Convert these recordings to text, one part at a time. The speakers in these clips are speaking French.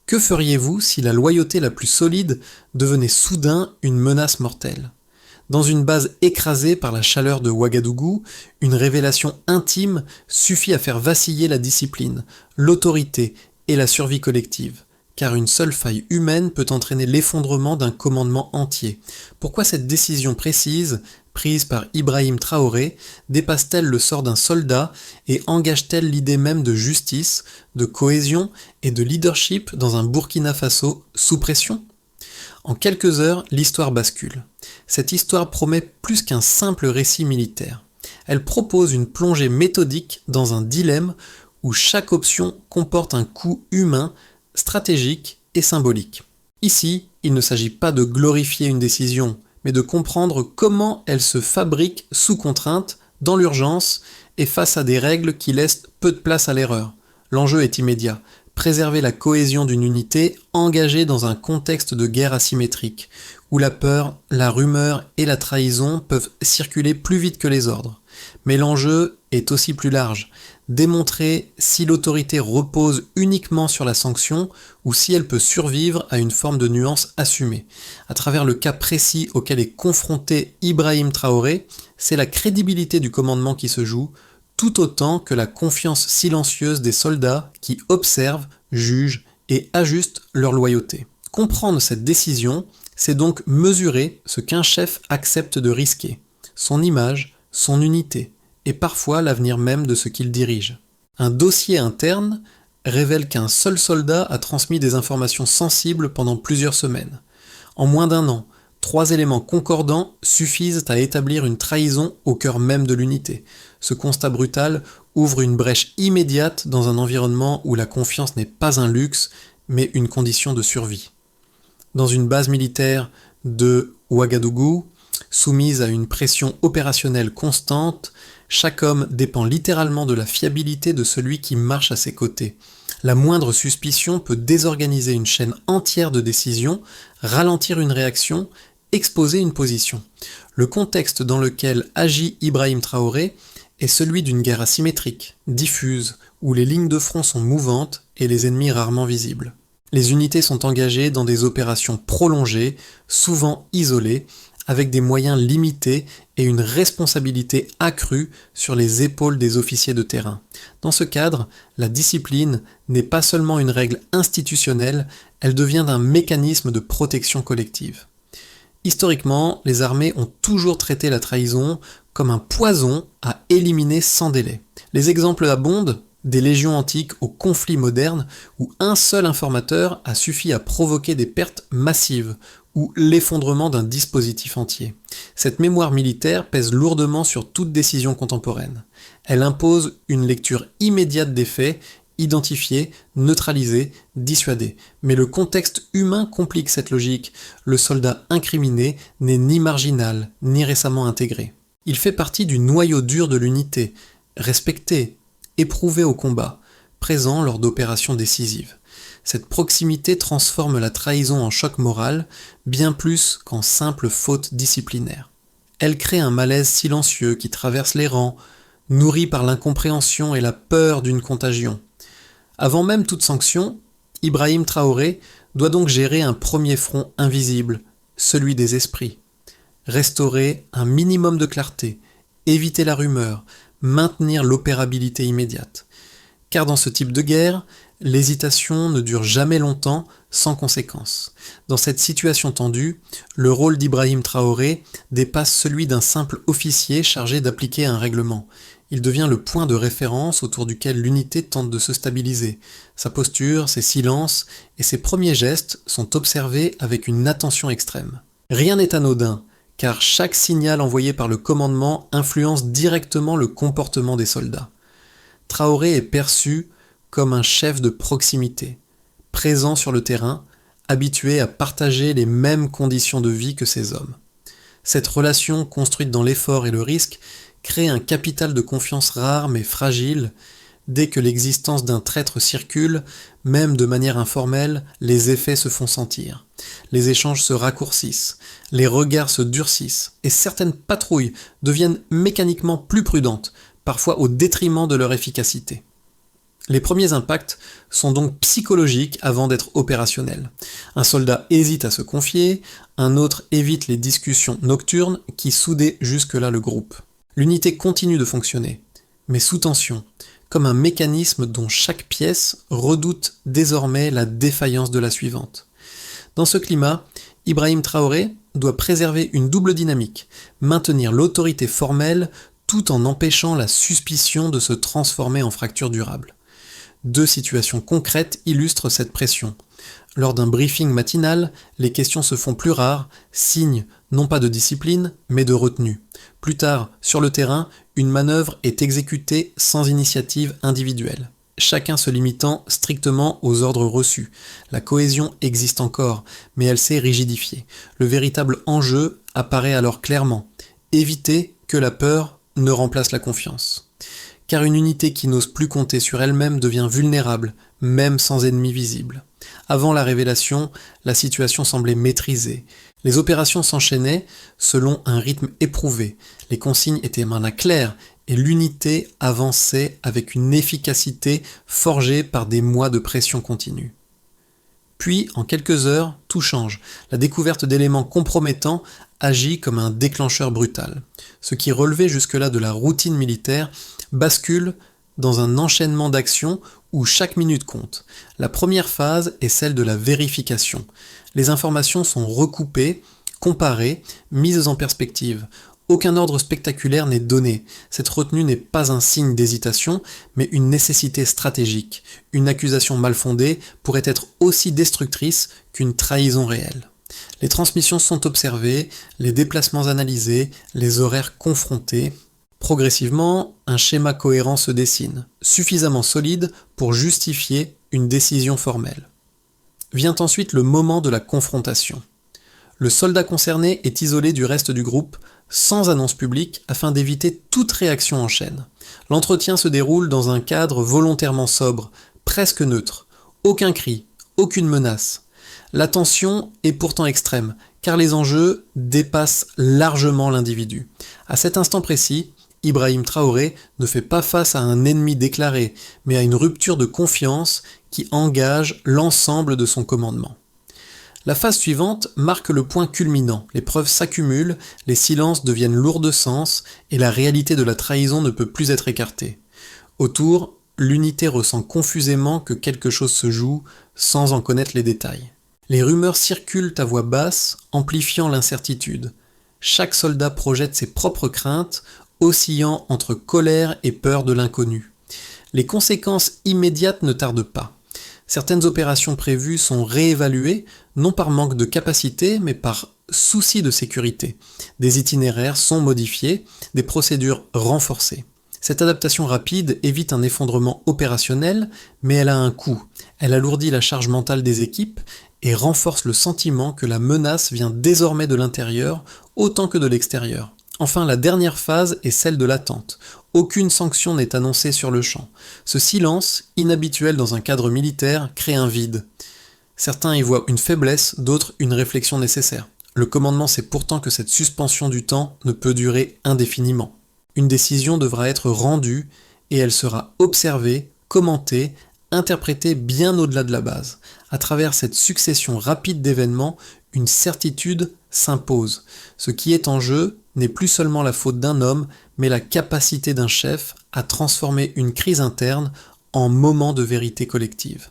Que feriez-vous si la loyauté la plus solide devenait soudain une menace mortelle ? Dans une base écrasée par la chaleur de Ouagadougou, une révélation intime suffit à faire vaciller la discipline, l'autorité et la survie collective. Car une seule faille humaine peut entraîner l'effondrement d'un commandement entier. Pourquoi cette décision précise, prise par Ibrahim Traoré, dépasse-t-elle le sort d'un soldat et engage-t-elle l'idée même de justice, de cohésion et de leadership dans un Burkina Faso sous pression ? En quelques heures, l'histoire bascule. Cette histoire promet plus qu'un simple récit militaire. Elle propose une plongée méthodique dans un dilemme où chaque option comporte un coût humain, stratégique et symbolique. Ici, il ne s'agit pas de glorifier une décision, mais de comprendre comment elle se fabrique sous contrainte, dans l'urgence et face à des règles qui laissent peu de place à l'erreur. L'enjeu est immédiat. Préserver la cohésion d'une unité engagée dans un contexte de guerre asymétrique, où la peur, la rumeur et la trahison peuvent circuler plus vite que les ordres. Mais l'enjeu est aussi plus large. Démontrer si l'autorité repose uniquement sur la sanction ou si elle peut survivre à une forme de nuance assumée. À travers le cas précis auquel est confronté Ibrahim Traoré, c'est la crédibilité du commandement qui se joue, tout autant que la confiance silencieuse des soldats qui observent, jugent et ajustent leur loyauté. Comprendre cette décision, c'est donc mesurer ce qu'un chef accepte de risquer, son image, son unité, et parfois l'avenir même de ce qu'il dirige. Un dossier interne révèle qu'un seul soldat a transmis des informations sensibles pendant plusieurs semaines. En moins d'un an, 3 éléments concordants suffisent à établir une trahison au cœur même de l'unité. Ce constat brutal ouvre une brèche immédiate dans un environnement où la confiance n'est pas un luxe, mais une condition de survie. Dans une base militaire de Ouagadougou, soumise à une pression opérationnelle constante, chaque homme dépend littéralement de la fiabilité de celui qui marche à ses côtés. La moindre suspicion peut désorganiser une chaîne entière de décisions, ralentir une réaction, exposer une position. Le contexte dans lequel agit Ibrahim Traoré est celui d'une guerre asymétrique, diffuse, où les lignes de front sont mouvantes et les ennemis rarement visibles. Les unités sont engagées dans des opérations prolongées, souvent isolées, avec des moyens limités et une responsabilité accrue sur les épaules des officiers de terrain. Dans ce cadre, la discipline n'est pas seulement une règle institutionnelle, elle devient un mécanisme de protection collective. Historiquement, les armées ont toujours traité la trahison comme un poison à éliminer sans délai. Les exemples abondent, des légions antiques aux conflits modernes, où un seul informateur a suffi à provoquer des pertes massives, ou l'effondrement d'un dispositif entier. Cette mémoire militaire pèse lourdement sur toute décision contemporaine. Elle impose une lecture immédiate des faits, identifier, neutraliser, dissuader. Mais le contexte humain complique cette logique. Le soldat incriminé n'est ni marginal, ni récemment intégré. Il fait partie du noyau dur de l'unité, respecté, éprouvé au combat, présent lors d'opérations décisives. Cette proximité transforme la trahison en choc moral, bien plus qu'en simple faute disciplinaire. Elle crée un malaise silencieux qui traverse les rangs, nourri par l'incompréhension et la peur d'une contagion. Avant même toute sanction, Ibrahim Traoré doit donc gérer un premier front invisible, celui des esprits. Restaurer un minimum de clarté, éviter la rumeur, maintenir l'opérabilité immédiate. Car dans ce type de guerre, l'hésitation ne dure jamais longtemps sans conséquence. Dans cette situation tendue, le rôle d'Ibrahim Traoré dépasse celui d'un simple officier chargé d'appliquer un règlement. Il devient le point de référence autour duquel l'unité tente de se stabiliser. Sa posture, ses silences et ses premiers gestes sont observés avec une attention extrême. Rien n'est anodin, car chaque signal envoyé par le commandement influence directement le comportement des soldats. Traoré est perçu comme un chef de proximité, présent sur le terrain, habitué à partager les mêmes conditions de vie que ses hommes. Cette relation construite dans l'effort et le risque crée un capital de confiance rare mais fragile. Dès que l'existence d'un traître circule, même de manière informelle, les effets se font sentir. Les échanges se raccourcissent, les regards se durcissent, et certaines patrouilles deviennent mécaniquement plus prudentes, parfois au détriment de leur efficacité. Les premiers impacts sont donc psychologiques avant d'être opérationnels. Un soldat hésite à se confier, un autre évite les discussions nocturnes qui soudaient jusque-là le groupe. L'unité continue de fonctionner, mais sous tension, comme un mécanisme dont chaque pièce redoute désormais la défaillance de la suivante. Dans ce climat, Ibrahim Traoré doit préserver une double dynamique, maintenir l'autorité formelle tout en empêchant la suspicion de se transformer en fracture durable. Deux situations concrètes illustrent cette pression. Lors d'un briefing matinal, les questions se font plus rares, signe non pas de discipline, mais de retenue. Plus tard, sur le terrain, une manœuvre est exécutée sans initiative individuelle, chacun se limitant strictement aux ordres reçus. La cohésion existe encore, mais elle s'est rigidifiée. Le véritable enjeu apparaît alors clairement. Éviter que la peur ne remplace la confiance. Car une unité qui n'ose plus compter sur elle-même devient vulnérable, même sans ennemi visible. Avant la révélation, la situation semblait maîtrisée. Les opérations s'enchaînaient selon un rythme éprouvé. Les consignes étaient maintenant claires et l'unité avançait avec une efficacité forgée par des mois de pression continue. Puis, en quelques heures, tout change. La découverte d'éléments compromettants agit comme un déclencheur brutal. Ce qui relevait jusque-là de la routine militaire bascule dans un enchaînement d'actions où chaque minute compte. La première phase est celle de la vérification. Les informations sont recoupées, comparées, mises en perspective. Aucun ordre spectaculaire n'est donné. Cette retenue n'est pas un signe d'hésitation, mais une nécessité stratégique. Une accusation mal fondée pourrait être aussi destructrice qu'une trahison réelle. Les transmissions sont observées, les déplacements analysés, les horaires confrontés. Progressivement, un schéma cohérent se dessine, suffisamment solide pour justifier une décision formelle. Vient ensuite le moment de la confrontation. Le soldat concerné est isolé du reste du groupe, sans annonce publique, afin d'éviter toute réaction en chaîne. L'entretien se déroule dans un cadre volontairement sobre, presque neutre. Aucun cri, aucune menace. La tension est pourtant extrême, car les enjeux dépassent largement l'individu. À cet instant précis, Ibrahim Traoré ne fait pas face à un ennemi déclaré, mais à une rupture de confiance qui engage l'ensemble de son commandement. La phase suivante marque le point culminant. Les preuves s'accumulent, les silences deviennent lourds de sens et la réalité de la trahison ne peut plus être écartée. Autour, l'unité ressent confusément que quelque chose se joue sans en connaître les détails. Les rumeurs circulent à voix basse, amplifiant l'incertitude. Chaque soldat projette ses propres craintes, oscillant entre colère et peur de l'inconnu. Les conséquences immédiates ne tardent pas. Certaines opérations prévues sont réévaluées, non par manque de capacité, mais par souci de sécurité. Des itinéraires sont modifiés, des procédures renforcées. Cette adaptation rapide évite un effondrement opérationnel, mais elle a un coût. Elle alourdit la charge mentale des équipes et renforce le sentiment que la menace vient désormais de l'intérieur autant que de l'extérieur. Enfin, la dernière phase est celle de l'attente. Aucune sanction n'est annoncée sur le champ. Ce silence, inhabituel dans un cadre militaire, crée un vide. Certains y voient une faiblesse, d'autres une réflexion nécessaire. Le commandement sait pourtant que cette suspension du temps ne peut durer indéfiniment. Une décision devra être rendue et elle sera observée, commentée, interprétée bien au-delà de la base. À travers cette succession rapide d'événements, une certitude s'impose. Ce qui est en jeu n'est plus seulement la faute d'un homme, mais la capacité d'un chef à transformer une crise interne en moment de vérité collective.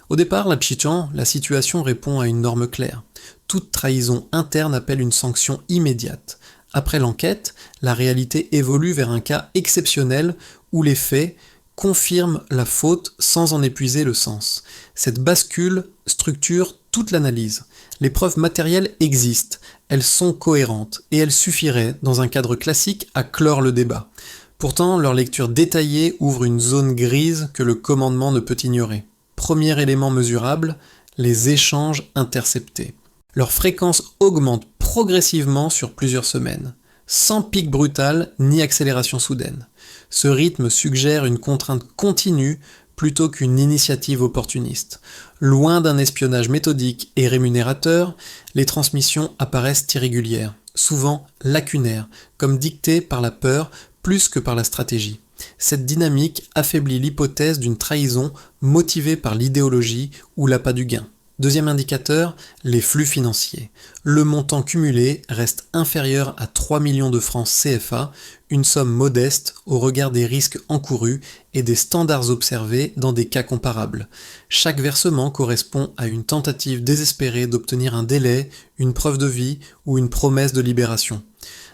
Au départ, la situation répond à une norme claire. Toute trahison interne appelle une sanction immédiate. Après l'enquête, la réalité évolue vers un cas exceptionnel où les faits confirment la faute sans en épuiser le sens. Cette bascule structure toute l'analyse. Les preuves matérielles existent, elles sont cohérentes et elles suffiraient, dans un cadre classique, à clore le débat. Pourtant, leur lecture détaillée ouvre une zone grise que le commandement ne peut ignorer. Premier élément mesurable, les échanges interceptés. Leur fréquence augmente progressivement sur plusieurs semaines, sans pic brutal ni accélération soudaine. Ce rythme suggère une contrainte continue plutôt qu'une initiative opportuniste. Loin d'un espionnage méthodique et rémunérateur, les transmissions apparaissent irrégulières, souvent lacunaires, comme dictées par la peur plus que par la stratégie. Cette dynamique affaiblit l'hypothèse d'une trahison motivée par l'idéologie ou l'appât du gain. Deuxième indicateur, les flux financiers. Le montant cumulé reste inférieur à 3 millions de francs CFA, une somme modeste au regard des risques encourus et des standards observés dans des cas comparables. Chaque versement correspond à une tentative désespérée d'obtenir un délai, une preuve de vie ou une promesse de libération.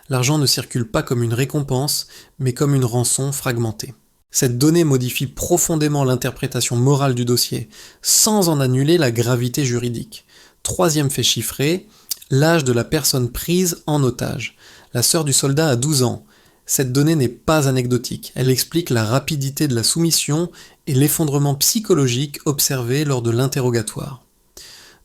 L'argent ne circule pas comme une récompense, mais comme une rançon fragmentée. Cette donnée modifie profondément l'interprétation morale du dossier, sans en annuler la gravité juridique. Troisième fait chiffré, l'âge de la personne prise en otage. La sœur du soldat a 12 ans. Cette donnée n'est pas anecdotique, elle explique la rapidité de la soumission et l'effondrement psychologique observé lors de l'interrogatoire.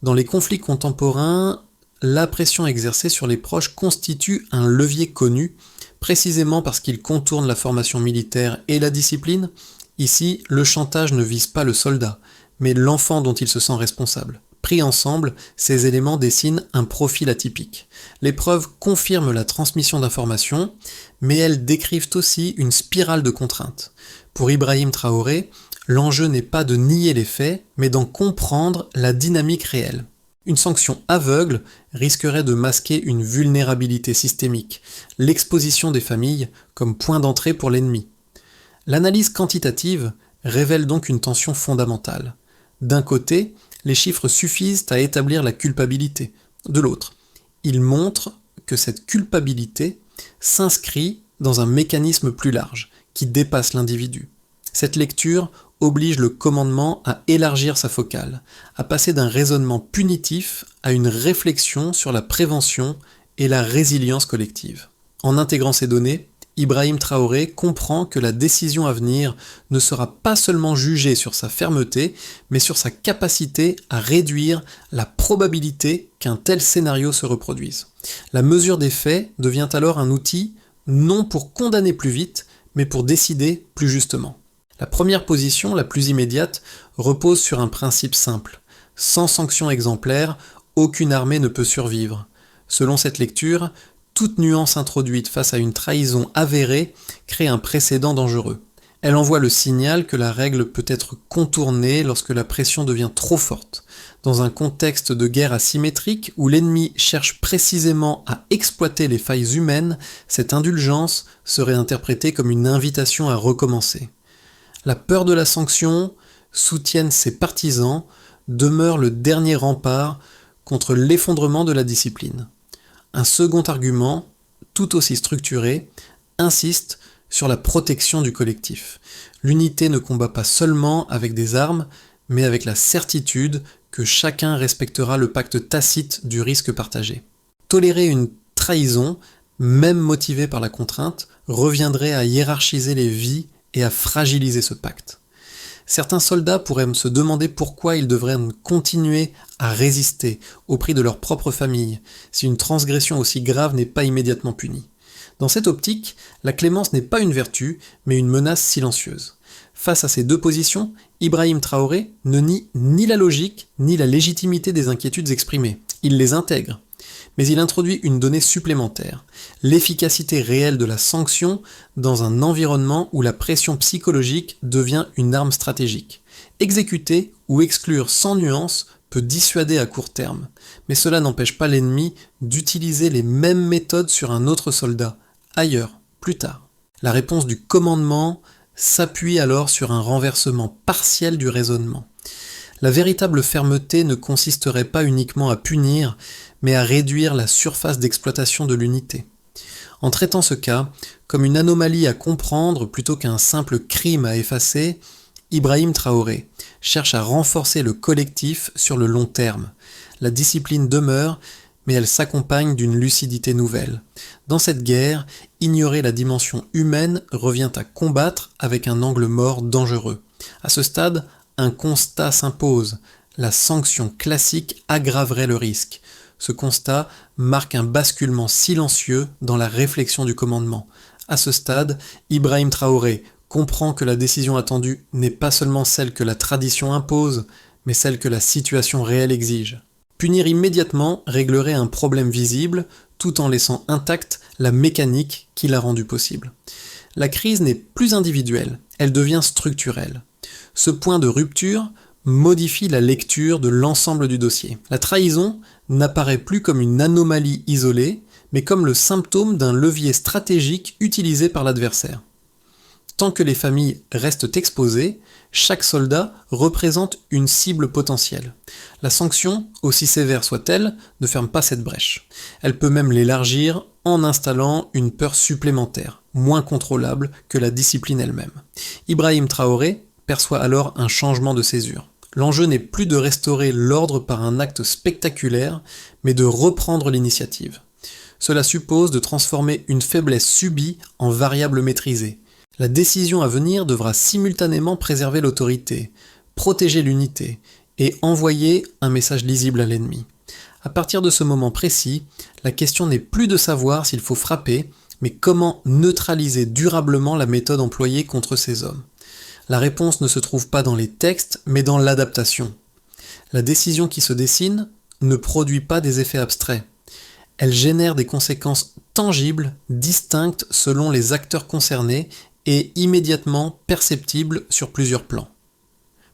Dans les conflits contemporains, la pression exercée sur les proches constitue un levier connu, précisément parce qu'il contourne la formation militaire et la discipline. Ici, le chantage ne vise pas le soldat, mais l'enfant dont il se sent responsable. Pris ensemble, ces éléments dessinent un profil atypique. Les preuves confirment la transmission d'informations, mais elles décrivent aussi une spirale de contraintes. Pour Ibrahim Traoré, l'enjeu n'est pas de nier les faits, mais d'en comprendre la dynamique réelle. Une sanction aveugle risquerait de masquer une vulnérabilité systémique, l'exposition des familles comme point d'entrée pour l'ennemi. L'analyse quantitative révèle donc une tension fondamentale. D'un côté, les chiffres suffisent à établir la culpabilité. De l'autre, ils montrent que cette culpabilité s'inscrit dans un mécanisme plus large, qui dépasse l'individu. Cette lecture oblige le commandement à élargir sa focale, à passer d'un raisonnement punitif à une réflexion sur la prévention et la résilience collective. En intégrant ces données, Ibrahim Traoré comprend que la décision à venir ne sera pas seulement jugée sur sa fermeté, mais sur sa capacité à réduire la probabilité qu'un tel scénario se reproduise. La mesure des faits devient alors un outil non pour condamner plus vite, mais pour décider plus justement. La première position, la plus immédiate, repose sur un principe simple. Sans sanction exemplaire, aucune armée ne peut survivre. Selon cette lecture, toute nuance introduite face à une trahison avérée crée un précédent dangereux. Elle envoie le signal que la règle peut être contournée lorsque la pression devient trop forte. Dans un contexte de guerre asymétrique où l'ennemi cherche précisément à exploiter les failles humaines, cette indulgence serait interprétée comme une invitation à recommencer. La peur de la sanction, soutiennent ses partisans, demeure le dernier rempart contre l'effondrement de la discipline. Un second argument, tout aussi structuré, insiste sur la protection du collectif. L'unité ne combat pas seulement avec des armes, mais avec la certitude que chacun respectera le pacte tacite du risque partagé. Tolérer une trahison, même motivée par la contrainte, reviendrait à hiérarchiser les vies et à fragiliser ce pacte. Certains soldats pourraient se demander pourquoi ils devraient continuer à résister au prix de leur propre famille, si une transgression aussi grave n'est pas immédiatement punie. Dans cette optique, la clémence n'est pas une vertu, mais une menace silencieuse. Face à ces deux positions, Ibrahim Traoré ne nie ni la logique ni la légitimité des inquiétudes exprimées. Il les intègre. Mais il introduit une donnée supplémentaire, l'efficacité réelle de la sanction dans un environnement où la pression psychologique devient une arme stratégique. Exécuter ou exclure sans nuance peut dissuader à court terme, mais cela n'empêche pas l'ennemi d'utiliser les mêmes méthodes sur un autre soldat, ailleurs, plus tard. La réponse du commandement s'appuie alors sur un renversement partiel du raisonnement. La véritable fermeté ne consisterait pas uniquement à punir, mais à réduire la surface d'exploitation de l'unité. En traitant ce cas comme une anomalie à comprendre plutôt qu'un simple crime à effacer, Ibrahim Traoré cherche à renforcer le collectif sur le long terme. La discipline demeure, mais elle s'accompagne d'une lucidité nouvelle. Dans cette guerre, ignorer la dimension humaine revient à combattre avec un angle mort dangereux. À ce stade, un constat s'impose. La sanction classique aggraverait le risque. Ce constat marque un basculement silencieux dans la réflexion du commandement. À ce stade, Ibrahim Traoré comprend que la décision attendue n'est pas seulement celle que la tradition impose, mais celle que la situation réelle exige. Punir immédiatement réglerait un problème visible, tout en laissant intacte la mécanique qui l'a rendu possible. La crise n'est plus individuelle, elle devient structurelle. Ce point de rupture modifie la lecture de l'ensemble du dossier. La trahison n'apparaît plus comme une anomalie isolée, mais comme le symptôme d'un levier stratégique utilisé par l'adversaire. Tant que les familles restent exposées, chaque soldat représente une cible potentielle. La sanction, aussi sévère soit-elle, ne ferme pas cette brèche. Elle peut même l'élargir en installant une peur supplémentaire, moins contrôlable que la discipline elle-même. Ibrahim Traoré perçoit alors un changement de césure. L'enjeu n'est plus de restaurer l'ordre par un acte spectaculaire, mais de reprendre l'initiative. Cela suppose de transformer une faiblesse subie en variable maîtrisée. La décision à venir devra simultanément préserver l'autorité, protéger l'unité et envoyer un message lisible à l'ennemi. À partir de ce moment précis, la question n'est plus de savoir s'il faut frapper, mais comment neutraliser durablement la méthode employée contre ces hommes. La réponse ne se trouve pas dans les textes, mais dans l'adaptation. La décision qui se dessine ne produit pas des effets abstraits. Elle génère des conséquences tangibles, distinctes selon les acteurs concernés et immédiatement perceptibles sur plusieurs plans.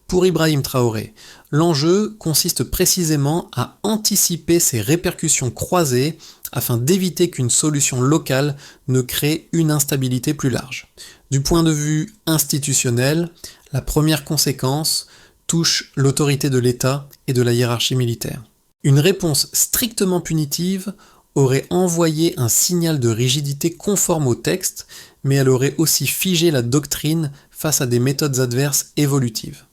Pour Ibrahim Traoré, l'enjeu consiste précisément à anticiper ces répercussions croisées afin d'éviter qu'une solution locale ne crée une instabilité plus large. Du point de vue institutionnel, la première conséquence touche l'autorité de l'État et de la hiérarchie militaire. Une réponse strictement punitive aurait envoyé un signal de rigidité conforme au texte, mais elle aurait aussi figé la doctrine face à des méthodes adverses évolutives.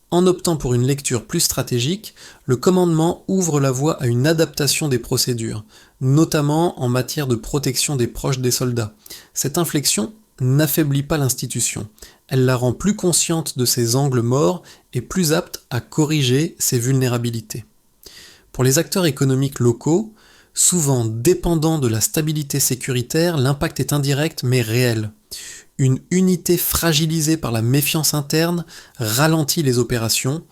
En optant pour une lecture plus stratégique, le commandement ouvre la voie à une adaptation des procédures, notamment en matière de protection des proches des soldats. Cette inflexion n'affaiblit pas l'institution, elle la rend plus consciente de ses angles morts et plus apte à corriger ses vulnérabilités. Pour les acteurs économiques locaux, souvent dépendants de la stabilité sécuritaire, l'impact est indirect mais réel. Une unité fragilisée par la méfiance interne ralentit les opérations,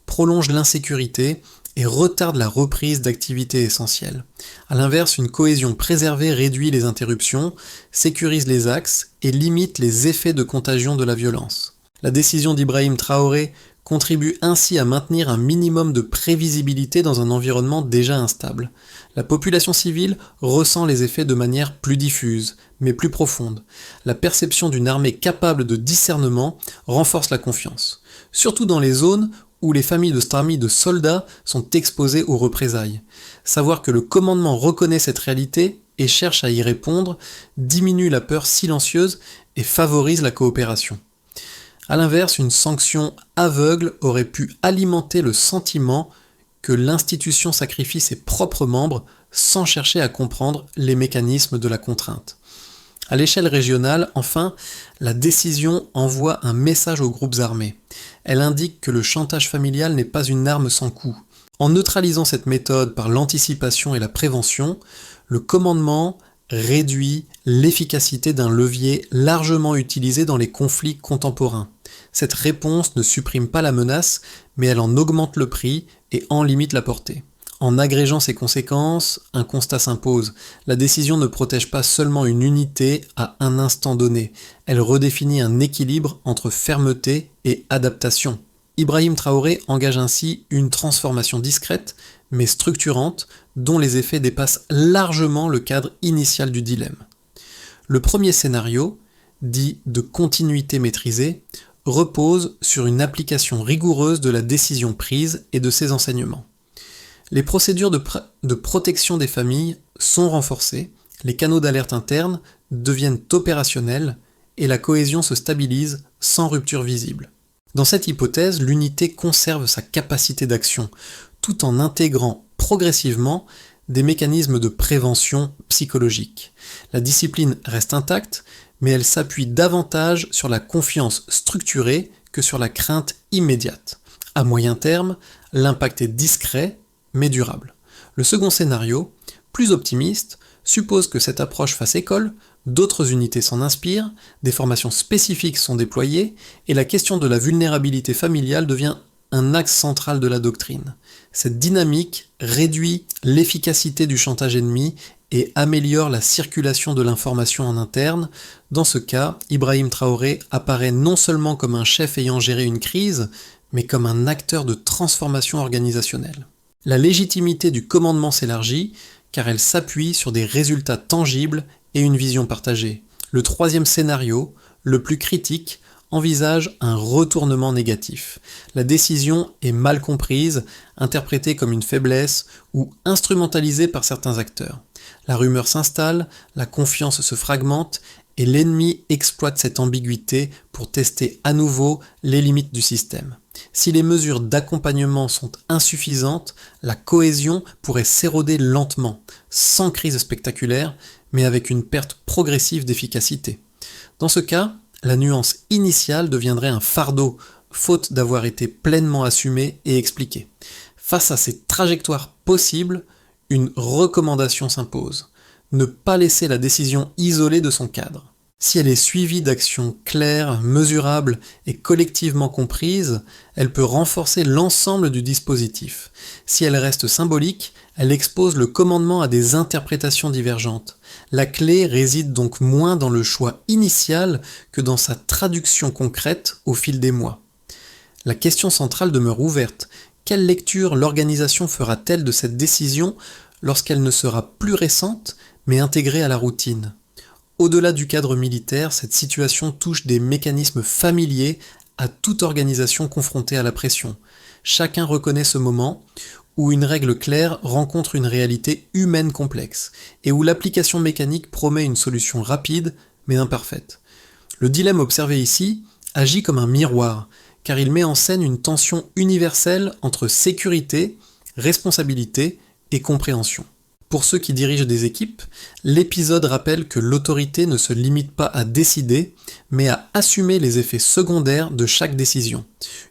prolonge l'insécurité et retarde la reprise d'activités essentielles. A l'inverse, une cohésion préservée réduit les interruptions, sécurise les axes et limite les effets de contagion de la violence. La décision d'Ibrahim Traoré contribue ainsi à maintenir un minimum de prévisibilité dans un environnement déjà instable. La population civile ressent les effets de manière plus diffuse, mais plus profonde. La perception d'une armée capable de discernement renforce la confiance, surtout dans les zones où les familles de soldats sont exposées aux représailles. Savoir que le commandement reconnaît cette réalité et cherche à y répondre diminue la peur silencieuse et favorise la coopération. A l'inverse, une sanction aveugle aurait pu alimenter le sentiment que l'institution sacrifie ses propres membres sans chercher à comprendre les mécanismes de la contrainte. À l'échelle régionale, enfin, la décision envoie un message aux groupes armés. Elle indique que le chantage familial n'est pas une arme sans coût. En neutralisant cette méthode par l'anticipation et la prévention, le commandement réduit l'efficacité d'un levier largement utilisé dans les conflits contemporains. Cette réponse ne supprime pas la menace, mais elle en augmente le prix et en limite la portée. En agrégeant ses conséquences, un constat s'impose. La décision ne protège pas seulement une unité à un instant donné, elle redéfinit un équilibre entre fermeté et adaptation. Ibrahim Traoré engage ainsi une transformation discrète, mais structurante, dont les effets dépassent largement le cadre initial du dilemme. Le premier scénario, dit de continuité maîtrisée, repose sur une application rigoureuse de la décision prise et de ses enseignements. Les procédures de protection des familles sont renforcées, les canaux d'alerte interne deviennent opérationnels et la cohésion se stabilise sans rupture visible. Dans cette hypothèse, l'unité conserve sa capacité d'action, tout en intégrant progressivement des mécanismes de prévention psychologique. La discipline reste intacte, mais elle s'appuie davantage sur la confiance structurée que sur la crainte immédiate. À moyen terme, l'impact est discret, mais durable. Le second scénario, plus optimiste, suppose que cette approche fasse école, d'autres unités s'en inspirent, des formations spécifiques sont déployées, et la question de la vulnérabilité familiale devient un axe central de la doctrine. Cette dynamique réduit l'efficacité du chantage ennemi et améliore la circulation de l'information en interne. Dans ce cas, Ibrahim Traoré apparaît non seulement comme un chef ayant géré une crise, mais comme un acteur de transformation organisationnelle. La légitimité du commandement s'élargit, car elle s'appuie sur des résultats tangibles et une vision partagée. Le troisième scénario, le plus critique, envisage un retournement négatif. La décision est mal comprise, interprétée comme une faiblesse ou instrumentalisée par certains acteurs. La rumeur s'installe, la confiance se fragmente et l'ennemi exploite cette ambiguïté pour tester à nouveau les limites du système. Si les mesures d'accompagnement sont insuffisantes, la cohésion pourrait s'éroder lentement, sans crise spectaculaire, mais avec une perte progressive d'efficacité. Dans ce cas, la nuance initiale deviendrait un fardeau, faute d'avoir été pleinement assumée et expliquée. Face à ces trajectoires possibles, une recommandation s'impose. Ne pas laisser la décision isolée de son cadre. Si elle est suivie d'actions claires, mesurables et collectivement comprises, elle peut renforcer l'ensemble du dispositif. Si elle reste symbolique, elle expose le commandement à des interprétations divergentes. La clé réside donc moins dans le choix initial que dans sa traduction concrète au fil des mois. La question centrale demeure ouverte. Quelle lecture l'organisation fera-t-elle de cette décision lorsqu'elle ne sera plus récente, mais intégrée à la routine ? Au-delà du cadre militaire, cette situation touche des mécanismes familiers à toute organisation confrontée à la pression. Chacun reconnaît ce moment où une règle claire rencontre une réalité humaine complexe, et où l'application mécanique promet une solution rapide mais imparfaite. Le dilemme observé ici agit comme un miroir, car il met en scène une tension universelle entre sécurité, responsabilité et compréhension. Pour ceux qui dirigent des équipes, l'épisode rappelle que l'autorité ne se limite pas à décider, mais à assumer les effets secondaires de chaque décision.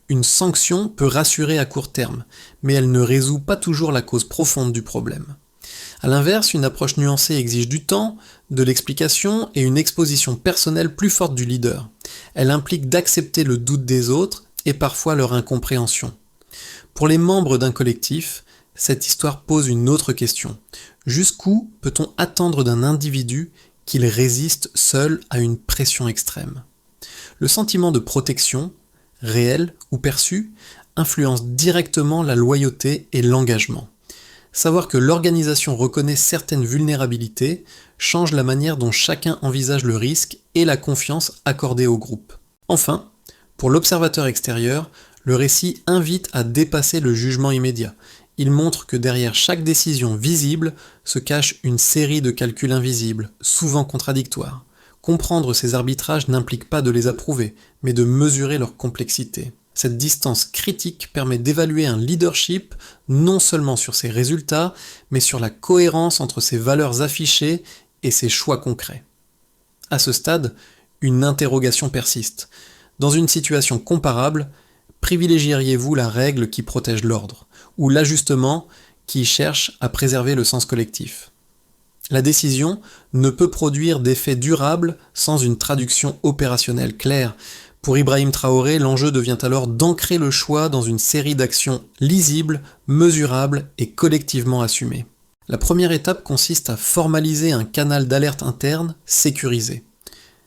Une sanction peut rassurer à court terme, mais elle ne résout pas toujours la cause profonde du problème. A l'inverse, une approche nuancée exige du temps, de l'explication et une exposition personnelle plus forte du leader. Elle implique d'accepter le doute des autres et parfois leur incompréhension. Pour les membres d'un collectif, cette histoire pose une autre question. Jusqu'où peut-on attendre d'un individu qu'il résiste seul à une pression extrême ? Le sentiment de protection, réel ou perçu, influence directement la loyauté et l'engagement. Savoir que l'organisation reconnaît certaines vulnérabilités change la manière dont chacun envisage le risque et la confiance accordée au groupe. Enfin, pour l'observateur extérieur, le récit invite à dépasser le jugement immédiat. Il montre que derrière chaque décision visible se cache une série de calculs invisibles, souvent contradictoires. Comprendre ces arbitrages n'implique pas de les approuver, mais de mesurer leur complexité. Cette distance critique permet d'évaluer un leadership non seulement sur ses résultats, mais sur la cohérence entre ses valeurs affichées et ses choix concrets. À ce stade, une interrogation persiste. Dans une situation comparable, privilégieriez-vous la règle qui protège l'ordre, ou l'ajustement qui cherche à préserver le sens collectif ? La décision ne peut produire d'effet durable sans une traduction opérationnelle claire. Pour Ibrahim Traoré, l'enjeu devient alors d'ancrer le choix dans une série d'actions lisibles, mesurables et collectivement assumées. La première étape consiste à formaliser un canal d'alerte interne sécurisé.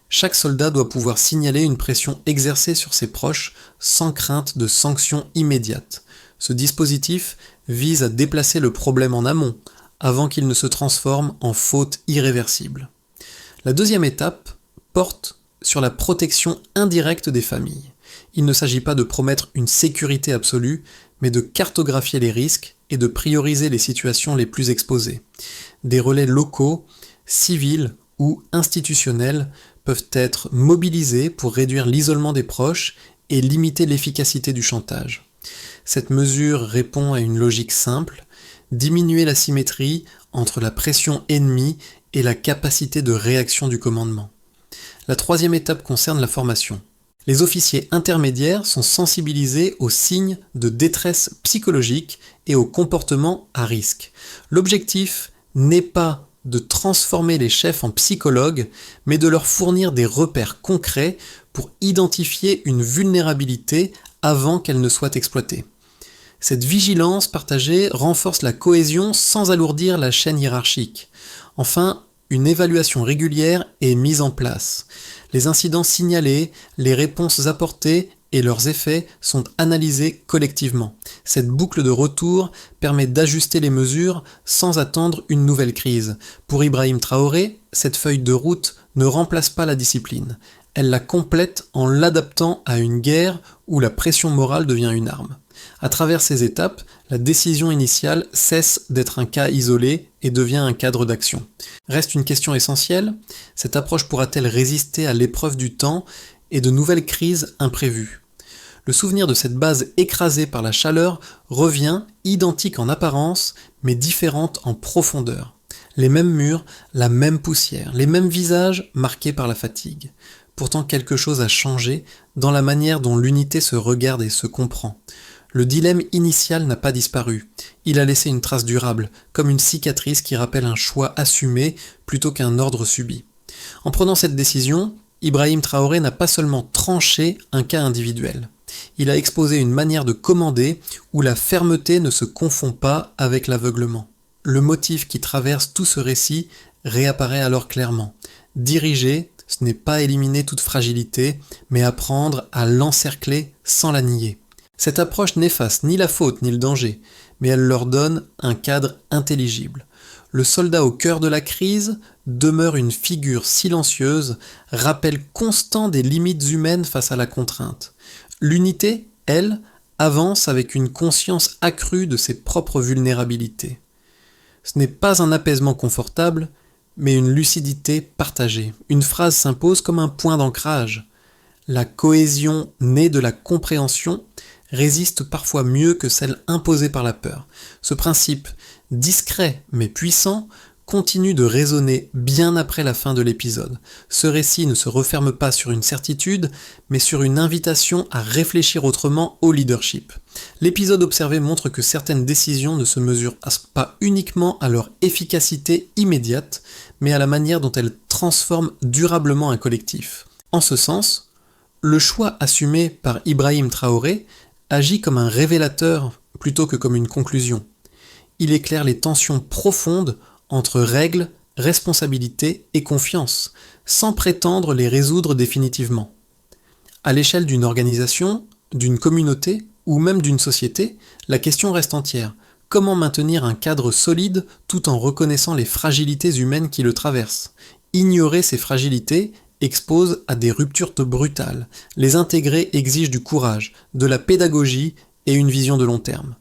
Chaque soldat doit pouvoir signaler une pression exercée sur ses proches sans crainte de sanctions immédiates. Ce dispositif vise à déplacer le problème en amont, avant qu'il ne se transforme en faute irréversible. La deuxième étape porte sur la protection indirecte des familles. Il ne s'agit pas de promettre une sécurité absolue, mais de cartographier les risques et de prioriser les situations les plus exposées. Des relais locaux, civils ou institutionnels peuvent être mobilisés pour réduire l'isolement des proches et limiter l'efficacité du chantage. Cette mesure répond à une logique simple, diminuer la symétrie entre la pression ennemie et la capacité de réaction du commandement. La troisième étape concerne la formation. Les officiers intermédiaires sont sensibilisés aux signes de détresse psychologique et aux comportements à risque. L'objectif n'est pas de transformer les chefs en psychologues, mais de leur fournir des repères concrets pour identifier une vulnérabilité avant qu'elle ne soit exploitée. Cette vigilance partagée renforce la cohésion sans alourdir la chaîne hiérarchique. Enfin, une évaluation régulière est mise en place. Les incidents signalés, les réponses apportées et leurs effets sont analysés collectivement. Cette boucle de retour permet d'ajuster les mesures sans attendre une nouvelle crise. Pour Ibrahim Traoré, cette feuille de route ne remplace pas la discipline. Elle la complète en l'adaptant à une guerre où la pression morale devient une arme. À travers ces étapes, la décision initiale cesse d'être un cas isolé et devient un cadre d'action. Reste une question essentielle, cette approche pourra-t-elle résister à l'épreuve du temps et de nouvelles crises imprévues ? Le souvenir de cette base écrasée par la chaleur revient, identique en apparence, mais différente en profondeur. Les mêmes murs, la même poussière, les mêmes visages marqués par la fatigue. Pourtant quelque chose a changé dans la manière dont l'unité se regarde et se comprend. Le dilemme initial n'a pas disparu. Il a laissé une trace durable, comme une cicatrice qui rappelle un choix assumé plutôt qu'un ordre subi. En prenant cette décision, Ibrahim Traoré n'a pas seulement tranché un cas individuel. Il a exposé une manière de commander où la fermeté ne se confond pas avec l'aveuglement. Le motif qui traverse tout ce récit réapparaît alors clairement. Diriger, ce n'est pas éliminer toute fragilité, mais apprendre à l'encercler sans la nier. Cette approche n'efface ni la faute ni le danger, mais elle leur donne un cadre intelligible. Le soldat au cœur de la crise demeure une figure silencieuse, rappel constant des limites humaines face à la contrainte. L'unité, elle, avance avec une conscience accrue de ses propres vulnérabilités. Ce n'est pas un apaisement confortable, mais une lucidité partagée. Une phrase s'impose comme un point d'ancrage. La cohésion née de la compréhension résiste parfois mieux que celle imposée par la peur. Ce principe, discret mais puissant, continue de résonner bien après la fin de l'épisode. Ce récit ne se referme pas sur une certitude, mais sur une invitation à réfléchir autrement au leadership. L'épisode observé montre que certaines décisions ne se mesurent pas uniquement à leur efficacité immédiate, mais à la manière dont elles transforment durablement un collectif. En ce sens, le choix assumé par Ibrahim Traoré agit comme un révélateur plutôt que comme une conclusion. Il éclaire les tensions profondes entre règles, responsabilité et confiance, sans prétendre les résoudre définitivement. À l'échelle d'une organisation, d'une communauté ou même d'une société, la question reste entière. Comment maintenir un cadre solide tout en reconnaissant les fragilités humaines qui le traversent ? Ignorer ces fragilités expose à des ruptures brutales. Les intégrer exige du courage, de la pédagogie et une vision de long terme.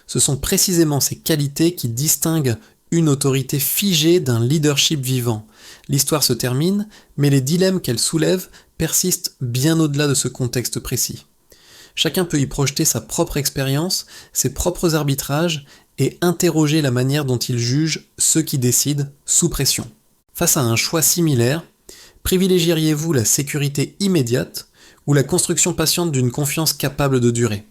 Ce sont précisément ces qualités qui distinguent une autorité figée d'un leadership vivant. L'histoire se termine, mais les dilemmes qu'elle soulève persistent bien au-delà de ce contexte précis. Chacun peut y projeter sa propre expérience, ses propres arbitrages et interroger la manière dont il juge ceux qui décident sous pression. Face à un choix similaire, privilégieriez-vous la sécurité immédiate ou la construction patiente d'une confiance capable de durer ?